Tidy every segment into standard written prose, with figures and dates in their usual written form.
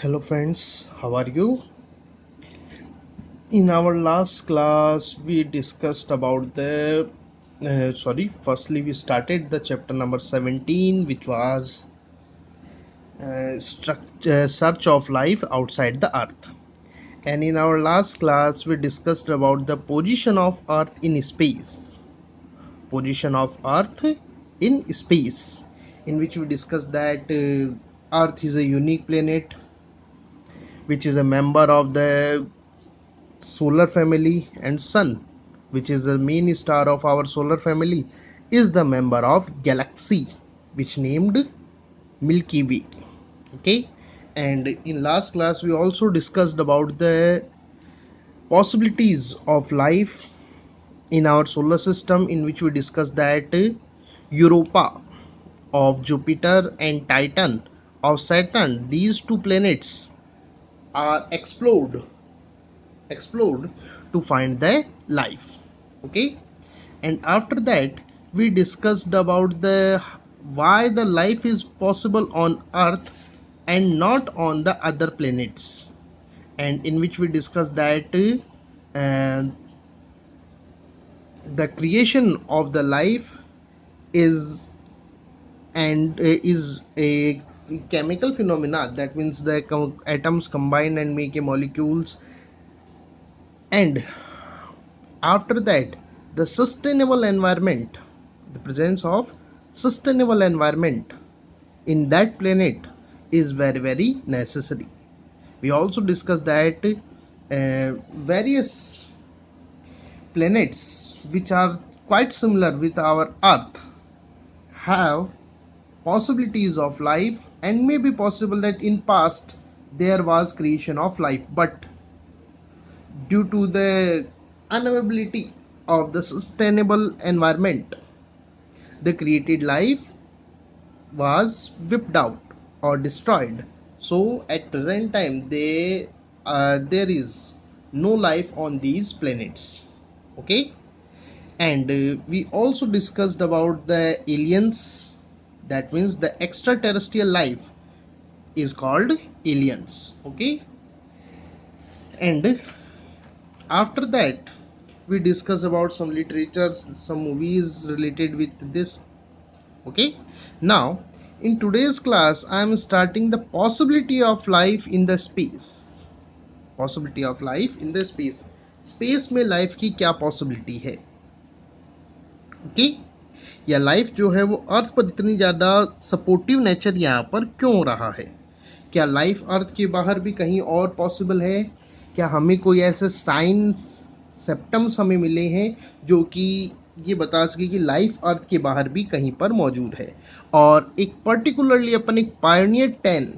Hello friends, how are you? In our last class we discussed about firstly we started the chapter number 17, which was search of life outside the earth. And in our last class we discussed about the position of earth in space. Position of earth in space, in which we discussed that earth is a unique planet which is a member of the solar family, and sun, which is the main star of our solar family, is the member of galaxy which named Milky Way. Okay, and in last class we also discussed about the possibilities of life in our solar system, in which we discussed that Europa of Jupiter and Titan of Saturn, these two planets are explored to find the life. Okay, and after that we discussed about the why the life is possible on earth and not on the other planets, and in which we discussed that uh, the creation of the life is is a chemical phenomena. That means the atoms combine and make a molecules, and after that the sustainable environment, the presence of sustainable environment in that planet is very necessary. We also discussed that various planets which are quite similar with our earth have possibilities of life, and may be possible that in past there was creation of life, but due to the unavailability of the sustainable environment, the created life was whipped out or destroyed. So at present time there is no life on these planets. Okay, and we also discussed about the aliens. That means the extraterrestrial life is called aliens. Okay, and after that we discuss about some literatures, some movies related with this. Okay, now in today's class I am starting the possibility of life in the space. Possibility of life in the space. Space में life की क्या possibility है? Okay, या life जो है वो अर्थ पर इतनी ज़्यादा सपोर्टिव नेचर यहाँ पर क्यों हो रहा है? क्या लाइफ अर्थ के बाहर भी कहीं और पॉसिबल है? क्या हमें कोई ऐसे साइंस सिम्टम्स हमें मिले हैं जो कि ये बता सके कि लाइफ अर्थ के बाहर भी कहीं पर मौजूद है? और एक पर्टिकुलरली अपन एक पायनियर 10,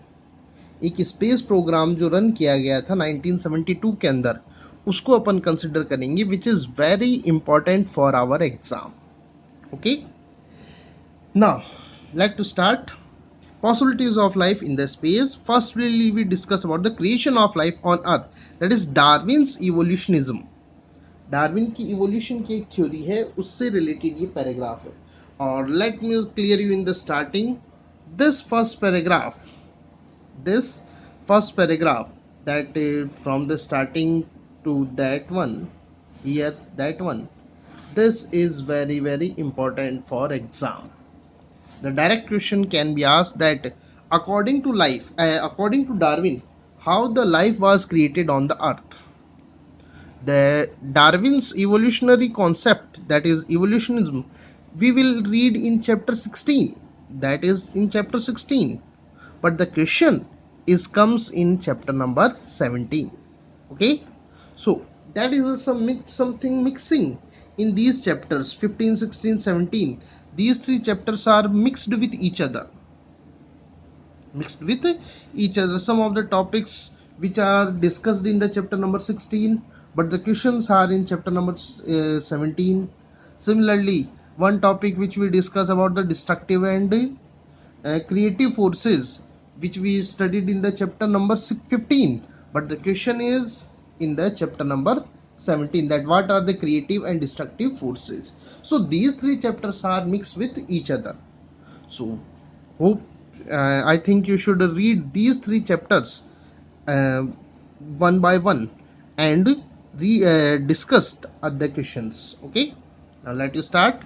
एक स्पेस प्रोग्राम जो रन किया गया था 1972 के अंदर, उसको अपन कंसिडर करेंगे, which is very important for our exam. Okay, now let to start. Possibilities of life in the space. First we discuss about the creation of life on earth, that is Darwin's evolutionism. Darwin की evolution की एक theory है, उससे related ये paragraph है. और let me clear you in the starting this first paragraph that from the starting to that one, here that one, this is very important for exam. The direct question can be asked that according to Darwin, how the life was created on the earth. The Darwin's evolutionary concept, that is evolutionism, we will read in chapter 16. That is in chapter 16, but the question is comes in chapter number 17. Okay, so that is something mixing in these chapters 15, 16, 17. These three chapters are mixed with each other. Some of the topics which are discussed in the chapter number 16, but the questions are in chapter number 17. Similarly, one topic which we discuss about the destructive and creative forces, which we studied in the chapter number 15, but the question is in the chapter number 17, that what are the creative and destructive forces. So these three chapters are mixed with each other. So hope I think you should read these three chapters one by one and discussed other questions. Okay, now let you start.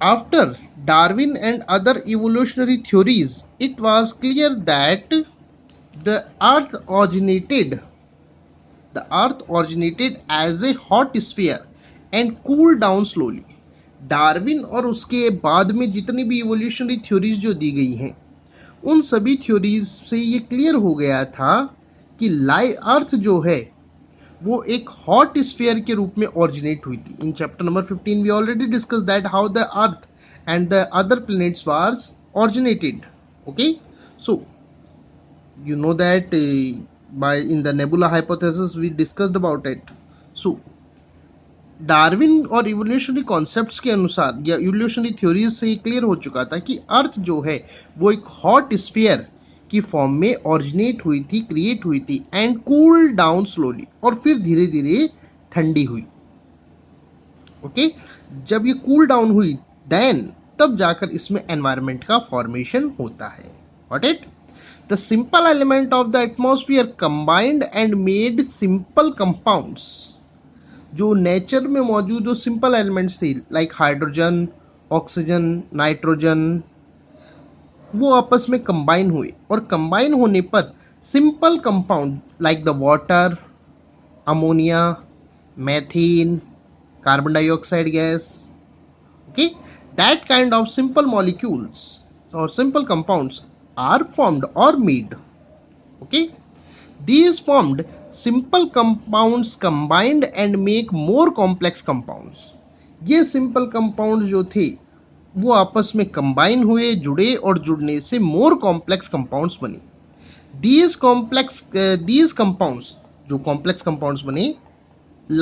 After Darwin and other evolutionary theories, it was clear that the Earth originated as a hot sphere and cooled down slowly. Darwin और उसके बाद में जितनी भी evolutionary theories जो दी गई हैं, उन सभी थ्योरीज से ये क्लियर हो गया था कि अर्थ जो है वो एक हॉट स्फीयर के रूप में ओरिजिनेट हुई थी. In chapter number 15 we already discuss that how the earth and the other planets was originated. Okay, so you know that by in the nebula hypothesis we discussed about it. So Darwin और evolutionary concepts के अनुसार या evolutionary theories से clear हो चुका था कि अर्थ जो है वो एक हॉट स्फीयर की फॉर्म में ओरिजिनेट हुई थी, क्रिएट हुई थी एंड कूल डाउन स्लोली, और फिर धीरे धीरे ठंडी हुई. ओके, जब ये कूल डाउन हुई देन तब जाकर इसमें एनवायरनमेंट का फॉर्मेशन होता है. Got it? The simple element of the atmosphere combined and made simple compounds. जो नेचर में मौजूद जो सिंपल एलिमेंट्स थे लाइक हाइड्रोजन, ऑक्सीजन, नाइट्रोजन, वो आपस में कंबाइन हुए और कंबाइन होने पर simple compound like the water, ammonia, methane, carbon dioxide gas, okay, that kind of simple molecules और simple compounds are formed or made. Okay, these formed simple compounds combined and make more complex compounds. ये simple compounds जो थे वो आपस में combine हुए, जुड़े और जुड़ने से more complex compounds बने. These compounds जो complex compounds बने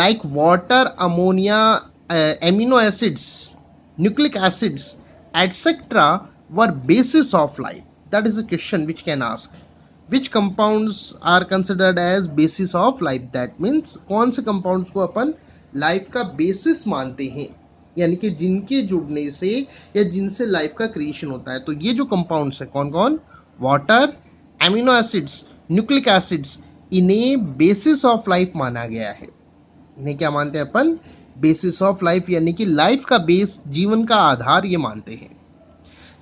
like water, ammonia, amino acids, nucleic acids, etc. were basis of life. That is a question which can ask. Which compounds are considered as basis of life? That means कौन से compounds को अपन life का basis मानते हैं, यानी कि जिनके जुड़ने से या जिनसे लाइफ का क्रिएशन होता है. तो ये जो कंपाउंड्स है कौन कौन? Water, amino acids, nucleic acids, इन्हें बेसिस ऑफ लाइफ माना गया है. इन्हें क्या मानते हैं अपन? बेसिस ऑफ लाइफ, यानी कि लाइफ का बेस, जीवन का आधार ये मानते हैं.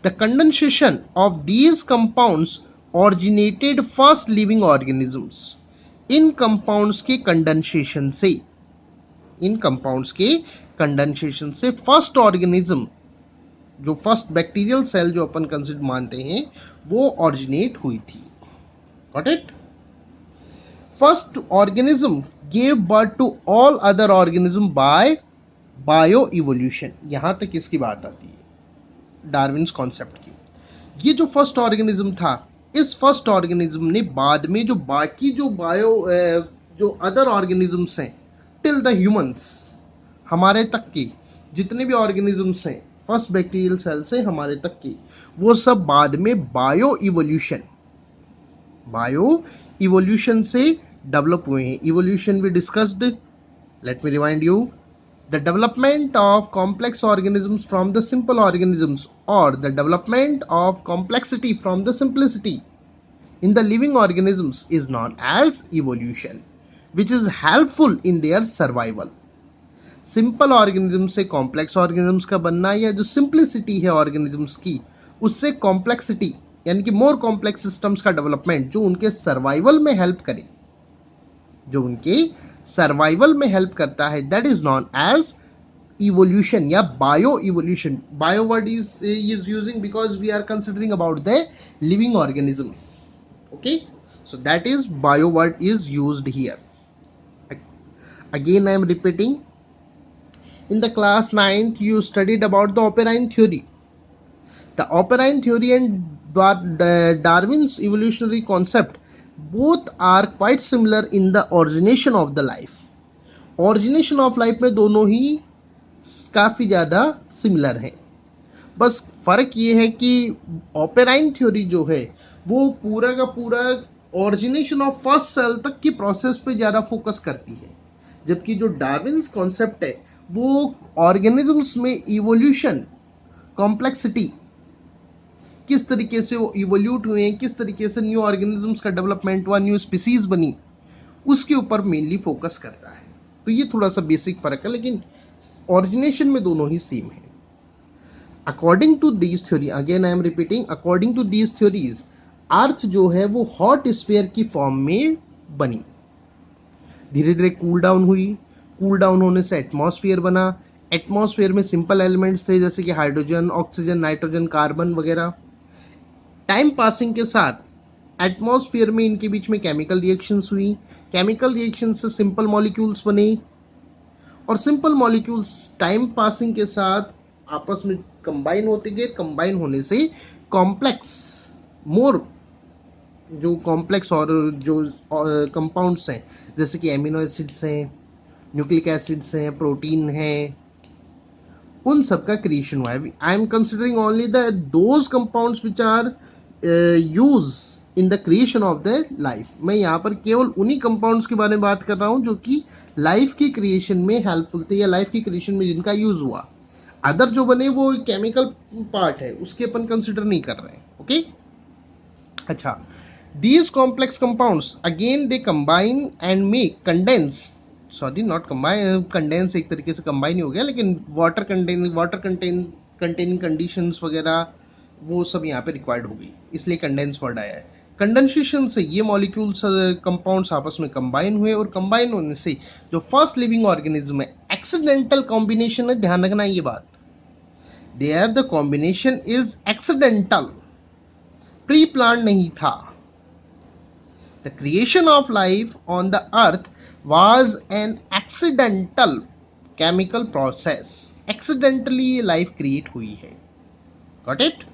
The condensation of these compounds originated first living organisms. In compounds के condensation से first organism, जो first bacterial cell जो अपन consider मानते हैं, वो originate हुई थी. Got it? First organism gave birth to all other organisms by bioevolution. यहां तक इसकी बात आती है डार्विन्स कॉन्सेप्ट की. ये जो फर्स्ट ऑर्गेनिज्म था, इस फर्स्ट ऑर्गेनिज्म ने बाद में जो बाकी जो अदर ऑर्गेनिजम्स हैं टिल द ह्यूमंस, हमारे तक की जितने भी ऑर्गेनिजम्स हैं फर्स्ट बैक्टीरियल सेल से हमारे तक की, वो सब बाद में बायो इवोल्यूशन से डेवलप हुए हैं. Evolution we discussed. Let me remind you. The development of complex organisms from the simple organisms, or the development of complexity from the simplicity in the living organisms is known as evolution, which is helpful in their survival. Simple organisms से complex organisms का बनना, या जो simplicity है organisms की उससे complexity यानी कि more complex systems का development जो उनके survival में help करे, जो उनके सर्वाइवल में हेल्प करता है, that is known as evolution या bio evolution. Bio word is using because we are considering about the living organisms. Okay, so that is bio word is used here. Again I am repeating. in the class 9th you studied about the operine theory. The operine theory and Darwin's evolutionary concept both are quite similar in the origination of the life. Origination of life में दोनों ही काफ़ी ज़्यादा similar हैं. बस फ़र्क ये है कि ओपेराइन थ्योरी जो है वो पूरा का पूरा ओरिजिनेशन ऑफ फर्स्ट सेल तक की प्रोसेस पे ज़्यादा फोकस करती है, जबकि जो डार्विन्स कॉन्सेप्ट है वो ऑर्गेनिजम्स में इवोल्यूशन कॉम्प्लेक्सिटी किस तरीके से वो इवोल्यूट हुए हैं, किस तरीके से न्यू ऑर्गेनिजम्स का डेवलपमेंट हुआ, न्यू स्पीसीज बनी, उसके ऊपर मेनली फोकस करता है। तो ये थोड़ा सा बेसिक फर्क है, लेकिन ओरिजिनेशन में दोनों ही सेम है। According to these theory, again I am repeating, according to these theories earth जो है वो हॉट स्फीयर की फॉर्म में बनी, धीरे धीरे कूल डाउन हुई, कूल डाउन होने से एटमॉस्फेयर बना, एटमॉस्फेयर में सिंपल एलिमेंट्स थे जैसे कि हाइड्रोजन, ऑक्सीजन, नाइट्रोजन, कार्बन वगैरह। टाइम पासिंग के साथ एटमॉस्फेयर में इनके बीच में केमिकल रिएक्शंस हुई, केमिकल रिएक्शन से सिंपल मॉलिक्यूल्स बने, और सिंपल मॉलिक्यूल्स टाइम पासिंग के साथ आपस में कंबाइन होते गए, कंबाइन होने से कॉम्प्लेक्स, मोर जो कॉम्प्लेक्स और जो कंपाउंड्स हैं जैसे कि एमिनो एसिड्स हैं, न्यूक्लिक एसिड्स हैं, प्रोटीन हैं, उन सब का क्रिएशन हुआ है। I am considering only the those compounds which are use in the creation of the life. मैं यहाँ पर केवल उन्हीं कंपाउंड्स के बारे में बात कर रहा हूँ जो कि लाइफ की क्रिएशन में हेल्पफुल थे या लाइफ की क्रिएशन में जिनका यूज हुआ। अदर जो बने वो केमिकल पार्ट है, उसके अपन कंसिडर नहीं कर रहे हैं। ओके अच्छा, these complex compounds again they combine and make condense, sorry not combine, condense एक तरीके से combine ही हो गया, लेकिन water containing conditions वगैरह वो सब यहाँ पे required हो गई, इसलिए condense word आया है। कंडेंसेशन से ये मॉलिक्यूल्स कंपाउंड्स आपस में कंबाइन हुए, और कंबाइन होने से जो फर्स्ट लिविंग ऑर्गेनिज्म है, एक्सीडेंटल कॉम्बिनेशन है, ध्यान रखना ये बात, there the combination is accidental, pre plan नहीं था। The creation of life on the earth was an accidental chemical process. Accidentally ये life create हुई है। Got it?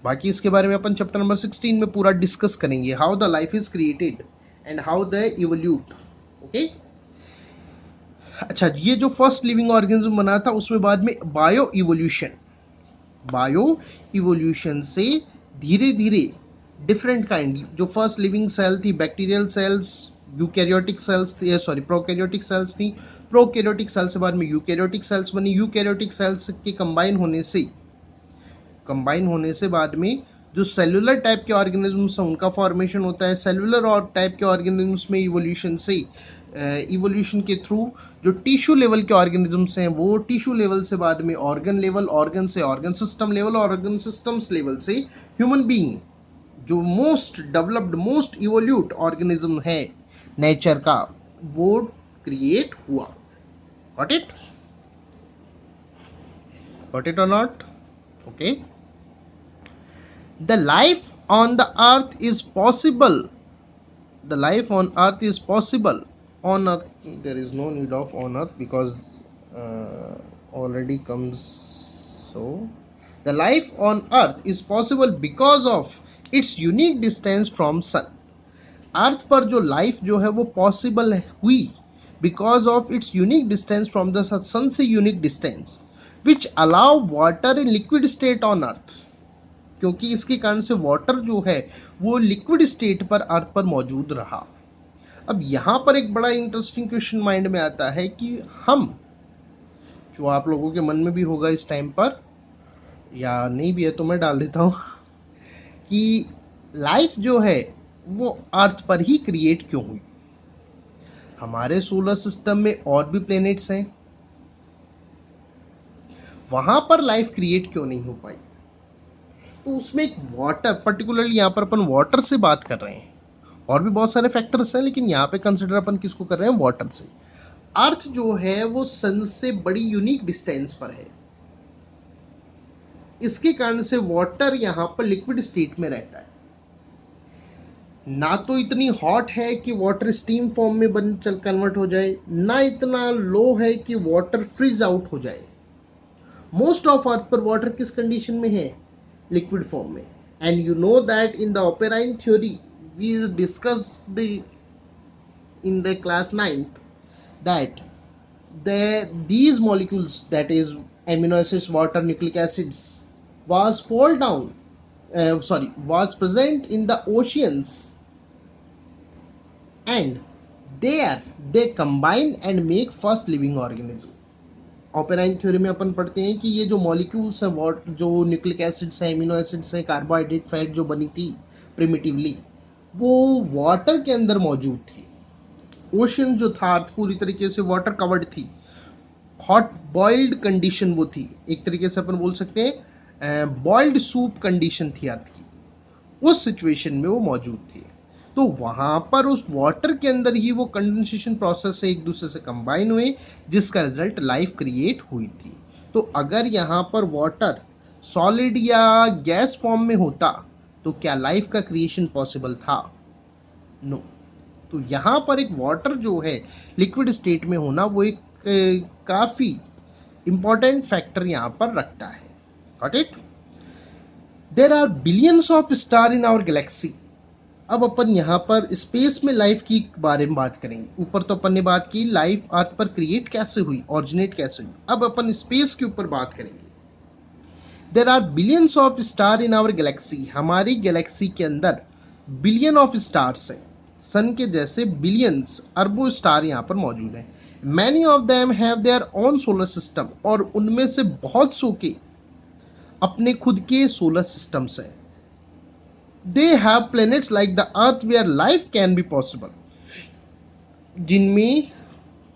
बाकी इसके बारे में अपन चैप्टर नंबर 16 में पूरा डिस्कस करेंगे, how the life is created and how they evolute. Okay? अच्छा, ये जो फर्स्ट लिविंग ऑर्गेनिज्म बना था उसमें बाद में बायो इवोल्यूशन से धीरे धीरे डिफरेंट काइंड, जो फर्स्ट लिविंग सेल थी बैक्टीरियल सेल्स, यूकैरियोटिक सेल्स थी, सॉरी प्रोकैरियोटिक सेल्स थी, प्रोकैरियोटिक सेल से बाद में यूकैरियोटिक सेल्स बनी, यूकैरियोटिक सेल्स के कंबाइन होने से बाद में जो सेलुलर टाइप के ऑर्गेनिजम्स हैं उनका फॉर्मेशन होता है। सेलुलर और टाइप के ऑर्गेनिजम्स में इवोल्यूशन के थ्रू जो टिश्यू लेवल के ऑर्गेनिजम्स हैं वो टिश्यू लेवल से बाद में ऑर्गन लेवल, ऑर्गन से organ system level, organ systems level से ह्यूमन बीइंग, जो most developed most evolute organism है नेचर का, वो क्रिएट हुआ। Got it? गॉट इट और not? Okay, the life on the earth is possible, the life on earth is possible on earth, there is no need of on earth because already comes, so the life on earth is possible because of its unique distance from sun. Earth पर जो life जो है वो possible हुई because of its unique distance from the sun से unique distance which allow water in liquid state on earth, क्योंकि इसके कारण से वाटर जो है वो लिक्विड स्टेट पर अर्थ पर मौजूद रहा। अब यहाँ पर एक बड़ा इंटरेस्टिंग क्वेश्चन माइंड में आता है कि हम, जो आप लोगों के मन में भी होगा इस टाइम पर, या नहीं भी है तो मैं डाल देता हूँ, कि लाइफ जो है वो अर्थ पर ही क्रिएट क्यों हुई? हमारे सोलर सिस्टम में और भी प्लैनेट्स हैं, वहां पर लाइफ क्रिएट क्यों नहीं हो पाई? तो उसमें एक वाटर, पर्टिकुलरली यहाँ पर अपन वाटर से बात कर रहे हैं, और भी बहुत सारे फैक्टर्स हैं लेकिन यहाँ पे कंसिडर अपन किसको कर रहे हैं? वाटर से। अर्थ जो है वो सन से बड़ी यूनिक डिस्टेंस पर है, इसके कारण से वाटर यहाँ पर लिक्विड स्टेट में रहता है, ना तो इतनी हॉट है कि वाटर स्टीम फॉर्म में कन्वर्ट हो जाए, ना इतना लो है कि वाटर फ्रीज आउट हो जाए। मोस्ट ऑफ अर्थ पर वाटर किस कंडीशन में है? लिक्विड फॉर्म में। And you know that in the Oparin theory we discussed in the class 9th that these molecules, that is amino acids, water, nucleic acids, was was present in the oceans, and there they combine and make first living organism. Oparin theory में अपन पढ़ते हैं कि ये जो molecules हैं, जो nucleic acids हैं, अमीनो एसिड्स हैं, कार्बोहाइड्रेट, फैट जो बनी थी प्रिमिटिवली, वो वाटर के अंदर मौजूद थी। ओशन जो था, अर्थ पूरी तरीके से वाटर कवर्ड थी, हॉट बॉइल्ड कंडीशन वो थी, एक तरीके से अपन बोल सकते हैं बॉइल्ड सूप कंडीशन थी अर्थ की, उस सिचुएशन में वो मौजूद थी। तो वहां पर उस वाटर के अंदर ही वो कंडेंसेशन प्रोसेस से एक दूसरे से कंबाइन हुए, जिसका रिजल्ट लाइफ क्रिएट हुई थी। तो अगर यहाँ पर वाटर सॉलिड या गैस फॉर्म में होता तो क्या लाइफ का क्रिएशन पॉसिबल था? नो। तो यहाँ पर एक वाटर जो है लिक्विड स्टेट में होना, वो एक काफी इंपॉर्टेंट फैक्टर यहाँ पर रखता है। Got it? There are billions of star in our galaxy. अब अपन यहाँ पर स्पेस में लाइफ की बारे में बात करेंगे। ऊपर तो अपन ने बात की लाइफ अर्थ पर क्रिएट कैसे हुई, ऑरिजिनेट कैसे हुई। अब अपन स्पेस के ऊपर बात करेंगे। There are billions of star in our galaxy. हमारी गैलेक्सी के अंदर बिलियन ऑफ स्टार्स हैं। सन के जैसे बिलियंस, अरबों स्टार यहाँ पर मौजूद हैं। Many of them have their own solar system, और उनमें से बहुत सो के अपने खुद के सोलर सिस्टम्स हैं। They have planets like the Earth where life can be possible, जिनमें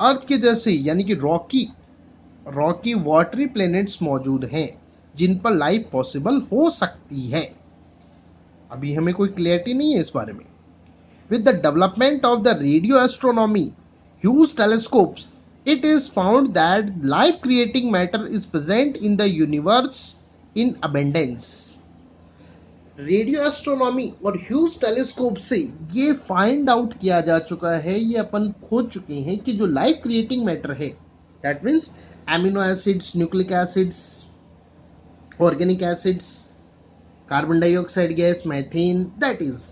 अर्थ के जैसे यानी कि रॉकी वाटरी प्लैनेट्स मौजूद हैं, जिन पर लाइफ पॉसिबल हो सकती है। अभी हमें कोई क्लियरिटी नहीं है इस बारे में। With the development of the radio astronomy, huge telescopes, it is found that life creating matter is present in the universe in abundance. Radio astronomy और ह्यूज टेलीस्कोप से ये फाइंड आउट किया जा चुका है, ये अपन खोज चुके हैं कि जो लाइफ क्रिएटिंग मैटर है, that means amino acids, nucleic acids, organic acids, carbon dioxide gas, methane, that is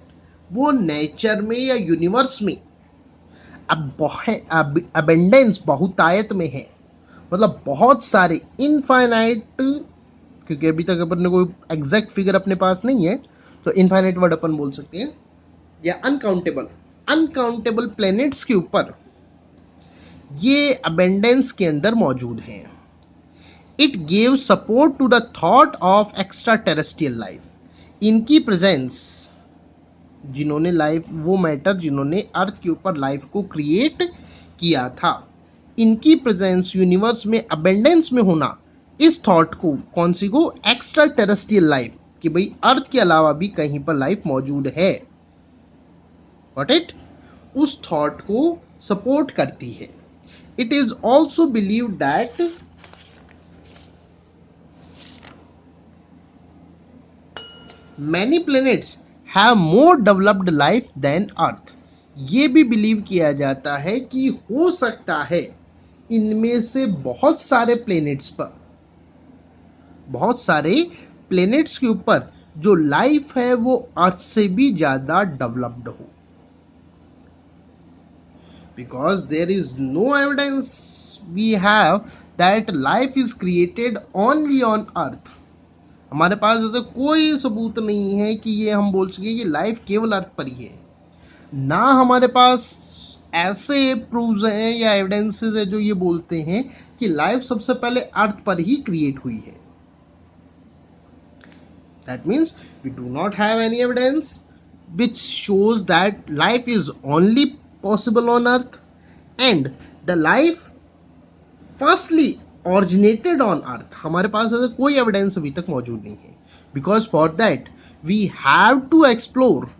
वो नेचर में या यूनिवर्स में अबेंडेंस, बहुतायत में है। मतलब बहुत सारे, इनफाइनाइट, क्योंकि अभी तक अपन ने कोई एग्जैक्ट फिगर अपने पास नहीं है, तो इनफाइनाइट वर्ड अपन बोल सकते हैं, या अनकाउंटेबल प्लैनेट्स के ऊपर ये अबेंडेंस के अंदर मौजूद हैं। It give support to the thought of extra terrestrial life. इनकी प्रेजेंस, जिन्होंने लाइफ, वो मैटर जिन्होंने अर्थ के ऊपर लाइफ को क्रिएट किया था, इनकी प्रेजेंस यूनिवर्स में अबेंडेंस में होना, इस थॉट को, कौन सी को, एक्स्ट्रा टेरेस्ट्रियल लाइफ, कि भाई अर्थ के अलावा भी कहीं पर लाइफ मौजूद है, गॉट इट, उस थॉट को सपोर्ट करती है। It is also believe that many planets have more developed life than earth. ये भी बिलीव किया जाता है कि हो सकता है इनमें से बहुत सारे प्लैनेट्स के ऊपर जो लाइफ है वो अर्थ से भी ज्यादा डेवलप्ड हो, because there is no evidence we have that life is created only on earth. हमारे पास ऐसे कोई सबूत नहीं है कि ये हम बोल सके कि लाइफ केवल अर्थ पर ही है। ना हमारे पास ऐसे प्रूव्स हैं या एविडेंसेस है जो ये बोलते हैं कि लाइफ सबसे पहले अर्थ पर ही क्रिएट हुई है। That means we do not have any evidence which shows that life is only possible on earth and the life firstly originated on earth। हमारे पास ऐसा कोई एविडेंस अभी तक मौजूद नहीं है, because for that we have to explore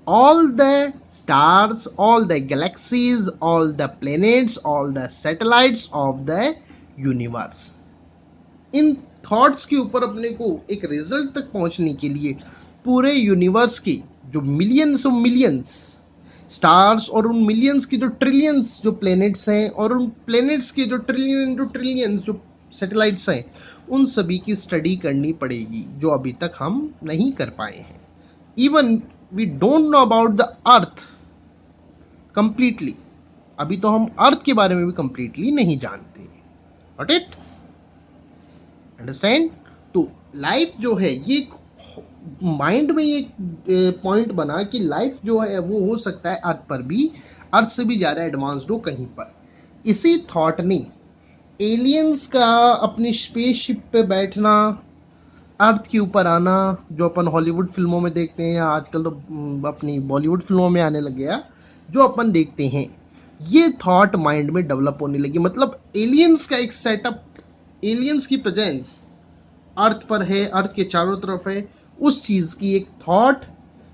all the stars, all the galaxies, all the planets, all the satellites of the universe। In thoughts के ऊपर अपने को एक रिजल्ट तक पहुंचने के लिए पूरे यूनिवर्स की जो मिलियंस ऑफ मिलियंस स्टार्स और उन मिलियंस की जो ट्रिलियंस जो प्लैनेट्स हैं और उन प्लैनेट्स की जो ट्रिलियंस जो सैटेलाइट्स हैं, उन सभी की स्टडी करनी पड़ेगी, जो अभी तक हम नहीं कर पाए हैं। Even we don't know about the earth completely. अभी तो हम अर्थ के बारे में भी कंप्लीटली नहीं जानते। Got it? अंडरस्टैंड? तो लाइफ जो है, ये माइंड में एक पॉइंट बना कि लाइफ जो है वो हो सकता है अर्थ पर भी, अर्थ से भी ज़्यादा एडवांस्ड हो कहीं पर। इसी थॉट ने एलियंस का अपनी स्पेसशिप पे बैठना, अर्थ के ऊपर आना, जो अपन हॉलीवुड फिल्मों में देखते हैं या आजकल तो अपनी बॉलीवुड फिल्मों में आने लग गया, जो अपन देखते हैं, ये थॉट माइंड में डेवलप होने लगी। मतलब एलियंस का एक सेटअप, एलियंस की प्रेजेंस अर्थ पर है, अर्थ के चारों तरफ है, उस चीज की एक थॉट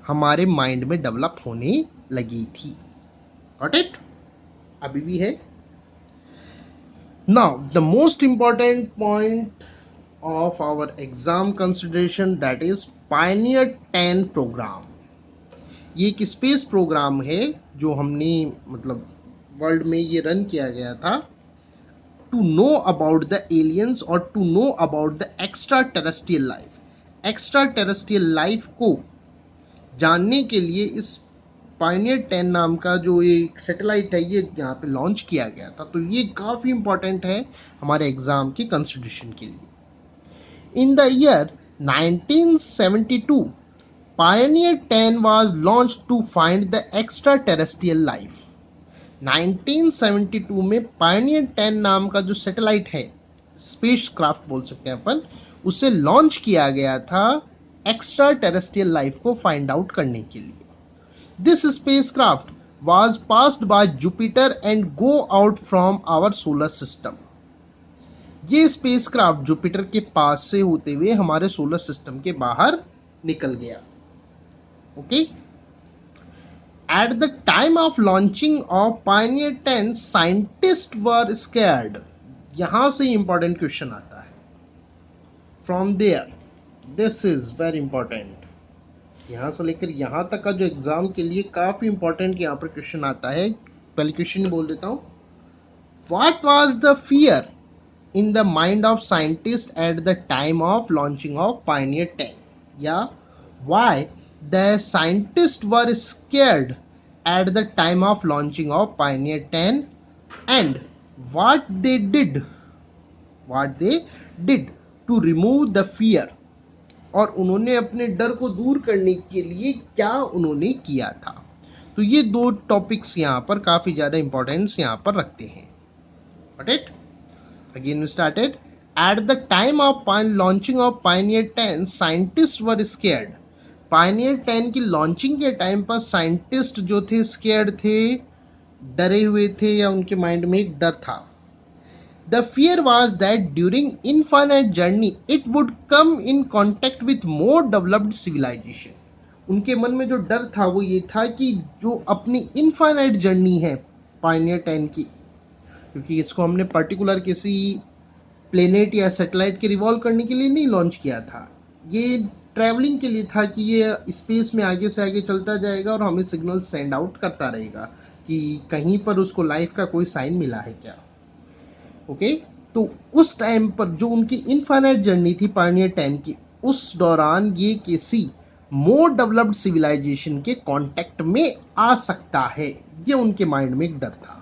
हमारे माइंड में डेवलप होने लगी थी। Got it? अभी भी है। Now the most important point of our exam consideration, that is Pioneer 10 program। ये एक स्पेस प्रोग्राम है जो हमने मतलब वर्ल्ड में ये रन किया गया था to know about the aliens और to know about the extra terrestrial life. Extra terrestrial life को जानने के लिए इस पायनियर 10 नाम का जो एक सैटेलाइट है ये यहाँ पे लॉन्च किया गया था। तो ये काफ़ी इंपॉर्टेंट है हमारे एग्जाम के कंसिडरेशन के लिए। In the year 1972, Pioneer 10 was launched to find the extraterrestrial life। 1972 में Pioneer 10 नाम का जो सैटेलाइट है, स्पेस क्राफ्ट बोल सकते हैं अपन, उसे लॉन्च किया गया था एक्स्ट्रा टेरेस्ट्रियल लाइफ को फाइंड आउट करने के लिए। This space craft was passed by Jupiter and go out from our solar system. ये स्पेसक्राफ्ट जुपिटर के पास से होते हुए हमारे सोलर सिस्टम के बाहर निकल गया। Okay, at the time of launching of Pioneer 10 scientist were scared. यहां से इंपॉर्टेंट क्वेश्चन आता है from there, this is very important. यहां से लेकर यहां तक का जो एग्जाम के लिए काफी इंपॉर्टेंट यहां पर क्वेश्चन आता है। पहले क्वेश्चन बोल देता हूं, what was the fear in the mind of scientists at the time of launching of Pioneer 10? Yeah, why the scientists were scared at the time of launching of Pioneer 10 and what they did to remove the fear, और उन्होंने अपने डर को दूर करने के लिए क्या उन्होंने किया था। तो ये दो टॉपिक्स यहाँ पर काफी ज्यादा इंपॉर्टेंस यहाँ पर रखते हैं। Got it? Again we started. At the time of launching of Pioneer 10, scientists were scared। Pioneer 10 की लॉन्चिंग के टाइम पर साइंटिस्ट जो थे स्केर्ड थे, डरे हुए थे या उनके माइंड में एक डर था। The fear was that during infinite journey it would come in contact with more developed civilization। उनके मन में जो डर था वो ये था कि जो अपनी इनफाइनाइट जर्नी है पायनियर 10 की, क्योंकि इसको हमने पर्टिकुलर किसी प्लेनेट या सैटेलाइट के रिवॉल्व करने के लिए नहीं लॉन्च किया था, ये ट्रैवलिंग के लिए था कि ये स्पेस में आगे से आगे चलता जाएगा और हमें सिग्नल सेंड आउट करता रहेगा कि कहीं पर उसको लाइफ का कोई साइन मिला है क्या। ओके, तो उस टाइम पर जो उनकी इनफाइनाइट जर्नी थी पायनियर 10 की, उस दौरान ये किसी मोर डेवलप्ड सिविलाइजेशन के कांटेक्ट में आ सकता है, ये उनके माइंड में एक डर था।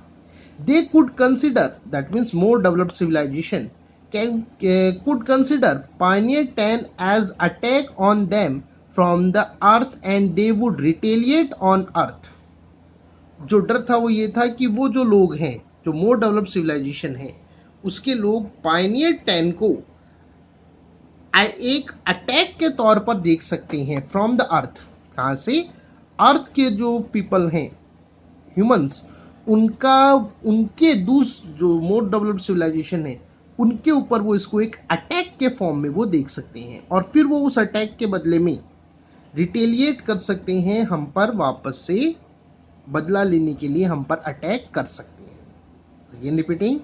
They could consider, that means more developed civilization could consider Pioneer 10 as attack on them from the earth and they would retaliate on earth। जो डर था वो ये था कि वो जो लोग हैं, जो मोर डेवलप्ड सिविलाइजेशन है, उसके लोग पायनियर 10 को एक अटैक के तौर पर देख सकते हैं फ्रॉम द अर्थ। कहाँ से? अर्थ के जो पीपल हैं, ह्यूमंस, उनके जो मोर डेवलप्ड सिविलाइजेशन है उनके ऊपर वो इसको एक अटैक के फॉर्म में वो देख सकते हैं और फिर वो उस अटैक के बदले में रिटेलिएट कर सकते हैं, हम पर वापस से बदला लेने के लिए हम पर अटैक कर सकते हैं। Again repeating,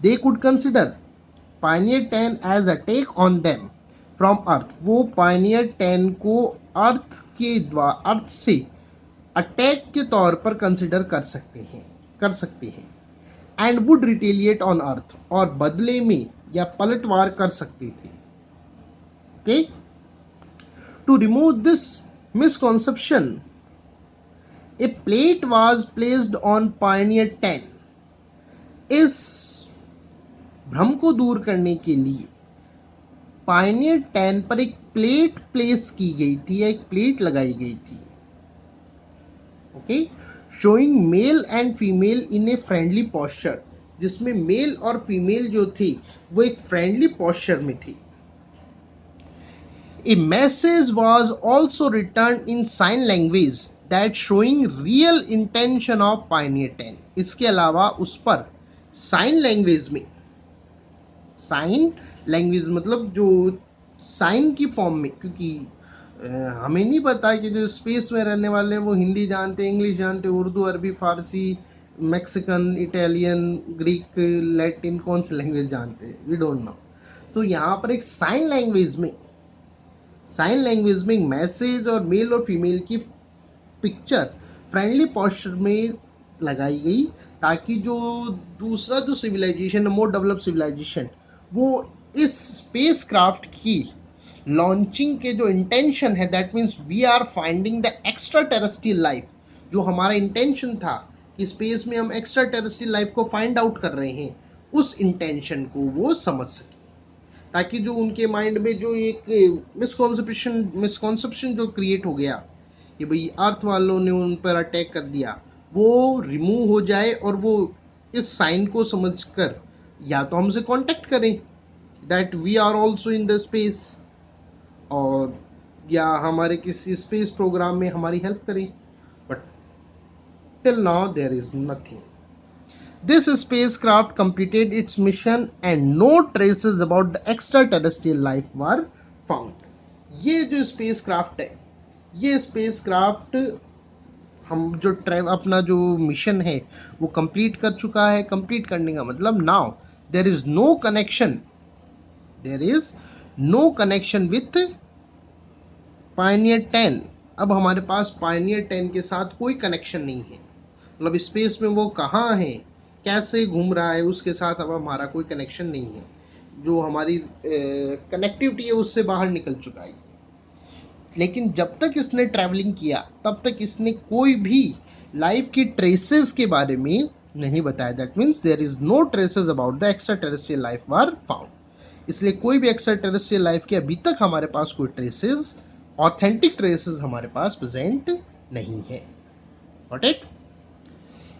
they could consider Pioneer 10 as attack on them from earth. वो पायनियर 10 को अर्थ से अटैक के तौर पर कंसिडर कर सकते हैं and would retaliate on earth, और बदले में या पलटवार कर सकते थे। Okay, to remove this misconception a plate was placed on Pioneer 10। इस भ्रम को दूर करने के लिए पायनियर 10 पर एक प्लेट प्लेस की गई थी या एक प्लेट लगाई गई थी। Okay, showing male and female in a friendly posture। जिसमें मेल और फीमेल जो थी वो एक फ्रेंडली पोस्चर में थी. A message was also written in sign language that showing real intention of Pioneer 10. इसके अलावा उस पर साइन लैंग्वेज में, साइन लैंग्वेज मतलब जो साइन की फॉर्म में, क्योंकि हमें नहीं पता कि जो स्पेस में रहने वाले हैं वो हिंदी जानते हैं, इंग्लिश जानते हैं, उर्दू, अरबी, फारसी, मैक्सिकन, इटालियन, ग्रीक, लैटिन, कौन सी लैंग्वेज जानते हैं, वी डोंट नो. तो यहाँ पर एक साइन लैंग्वेज में एक मैसेज और मेल और फीमेल की पिक्चर फ्रेंडली पोस्चर में लगाई गई, ताकि जो दूसरा जो सिविलाइजेशन है, मोर डेवलप्ड सिविलाइजेशन, वो इस स्पेस क्राफ्ट की लॉन्चिंग के जो इंटेंशन है, that means we are finding the extra terrestrial life, जो हमारा इंटेंशन था कि स्पेस में हम एक्स्ट्रा टेरेस्ट्रियल लाइफ को फाइंड आउट कर रहे हैं, उस इंटेंशन को वो समझ सके, ताकि जो उनके माइंड में जो एक मिसकॉन्सेप्शन जो क्रिएट हो गया कि भाई अर्थ वालों ने उन पर अटैक कर दिया, वो रिमूव हो जाए और वो इस साइन को समझकर या तो हमसे कांटेक्ट करें that we are also in the space, और या हमारे किसी स्पेस प्रोग्राम में हमारी हेल्प करें. But till now there is nothing. This spacecraft completed its mission and no traces about the extraterrestrial life were found. ये जो spacecraft है, ये spacecraft हम जो अपना जो मिशन है वो कंप्लीट कर चुका है. कंप्लीट करने का मतलब now there is no connection with Pioneer 10. अब हमारे पास पायनियर 10 के साथ कोई कनेक्शन नहीं है, मतलब स्पेस में वो कहाँ है, कैसे घूम रहा है, उसके साथ अब हमारा कोई कनेक्शन नहीं है. जो हमारी कनेक्टिविटी है उससे बाहर निकल चुका है. लेकिन जब तक इसने ट्रैवलिंग किया तब तक इसने कोई भी लाइफ की ट्रेसेस के बारे में नहीं बताया. That means there is no traces about the extra terrestrial life were found. इसलिए कोई भी एक्स्ट्रा टेरेस्ट्रियल लाइफ के अभी तक हमारे पास कोई ट्रेसेस, ऑथेंटिक ट्रेसेस हमारे पास प्रेजेंट नहीं है. Got it?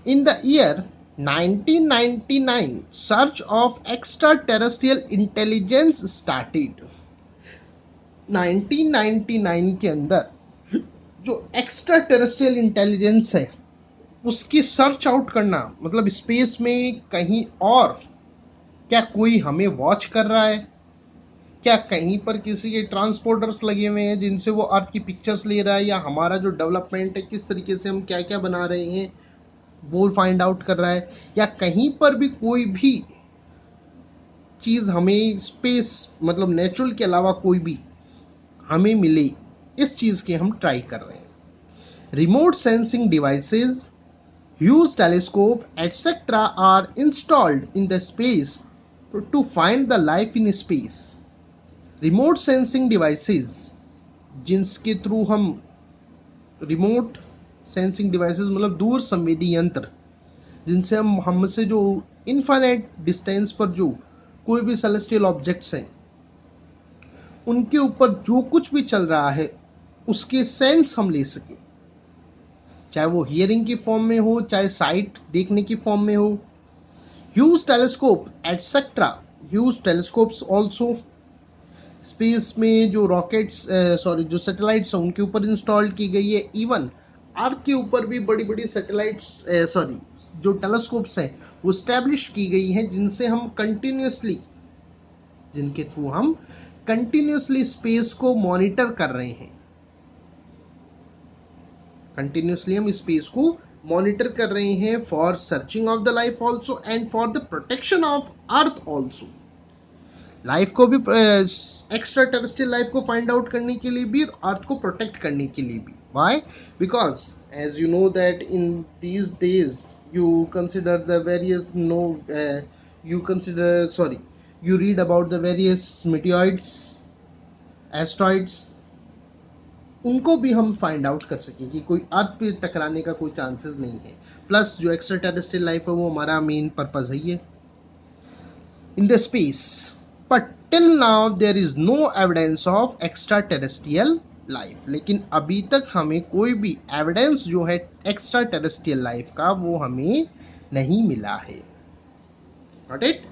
In the year 1999 search of extraterrestrial intelligence started. 1999 के अंदर जो एक्स्ट्रा टेरेस्ट्रियल इंटेलिजेंस है उसकी सर्च आउट करना, मतलब स्पेस में कहीं और क्या कोई हमें वॉच कर रहा है, क्या कहीं पर किसी के ट्रांसपोर्टर्स लगे हुए हैं जिनसे वो अर्थ की पिक्चर्स ले रहा है, या हमारा जो डेवलपमेंट है किस तरीके से हम क्या क्या बना रहे हैं वो फाइंड आउट कर रहा है, या कहीं पर भी कोई भी चीज़ हमें स्पेस मतलब नेचुरल के अलावा कोई भी हमें मिले, इस चीज़ के हम ट्राई कर रहे हैं. Remote sensing devices, huge telescope etcetera are installed in the space to find the life in space. Remote sensing devices, जिनके थ्रू हम रिमोट सेंसिंग डिवाइसेस मतलब दूर संवेदी यंत्र, जिनसे हम हमसे जो इनफाइनाइट डिस्टेंस पर जो कोई भी सेलेस्टियल ऑब्जेक्ट्स हैं उनके ऊपर जो कुछ भी चल रहा है उसके सेंस हम ले सकें, चाहे वो हियरिंग की फॉर्म में हो, चाहे साइट देखने की फॉर्म में हो. Huge telescope etcetera, huge telescopes also space में जो रॉकेट्स जो सैटेलाइट्स हैं उनके ऊपर इंस्टॉल की गई है. इवन अर्थ के ऊपर भी बड़ी बड़ी सैटेलाइट्स जो टेलीस्कोप्स हैं वो स्टैब्लिश की गई हैं, जिनके थ्रू हम कंटिन्यूसली स्पेस को मॉनिटर कर रहे हैं. कंटिन्यूसली हम स्पेस को मॉनिटर कर रहे हैं for searching of the life also and for the protection of earth also. Life को भी, एक्स्ट्रा टेरेस्ट्रियल लाइफ को फाइंड आउट करने के लिए भी, अर्थ को प्रोटेक्ट करने के लिए भी. Why? Because as you know that in these days you consider the various you read about the various meteoroids, asteroids. उनको भी हम फाइंड आउट कर सकें कि कोई अर्थ पे टकराने का कोई चांसेस नहीं है. प्लस जो एक्स्ट्रा टेरेस्ट्रियल लाइफ है वो हमारा मेन पर्पज है ये in the space. But till now there is no evidence of extra terrestrial life. लेकिन अभी तक हमें कोई भी एविडेंस जो है एक्स्ट्रा टेरेस्ट्रियल लाइफ का वो हमें नहीं मिला है. Got it?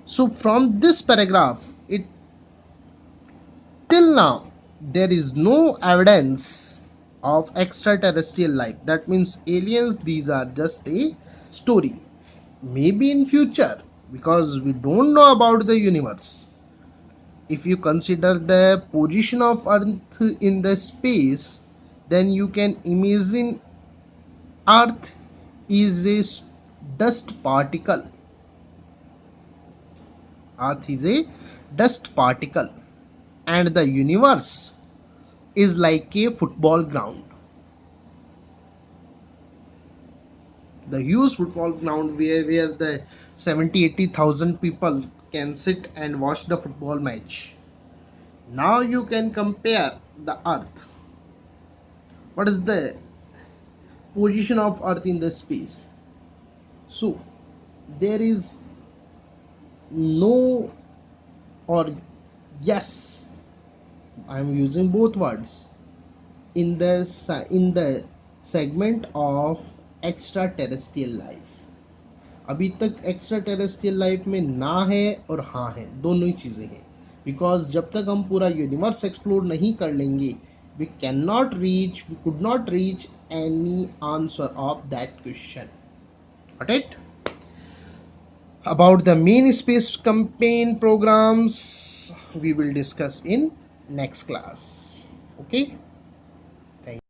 So from this paragraph, it till now there is no evidence of extraterrestrial life. That means aliens, these are just a story. Maybe in future, because we don't know about the universe. If you consider the position of earth in the space, then you can imagine earth is a dust particle. Earth is a dust particle, and the universe is like a football ground. The huge football ground where the 70-80,000 people can sit and watch the football match. Now you can compare the earth. What is the position of earth in the space? So there is no, or yes, I am using both words in the segment of extraterrestrial life. अभी तक extra terrestrial life में ना है और हाँ है, दोनों ही चीजें हैं. बिकॉज जब तक हम पूरा यूनिवर्स एक्सप्लोर नहीं कर लेंगे, we could not reach any answer of that question. Got it? About the main space campaign programs, we will discuss in next class. Okay. Thank you.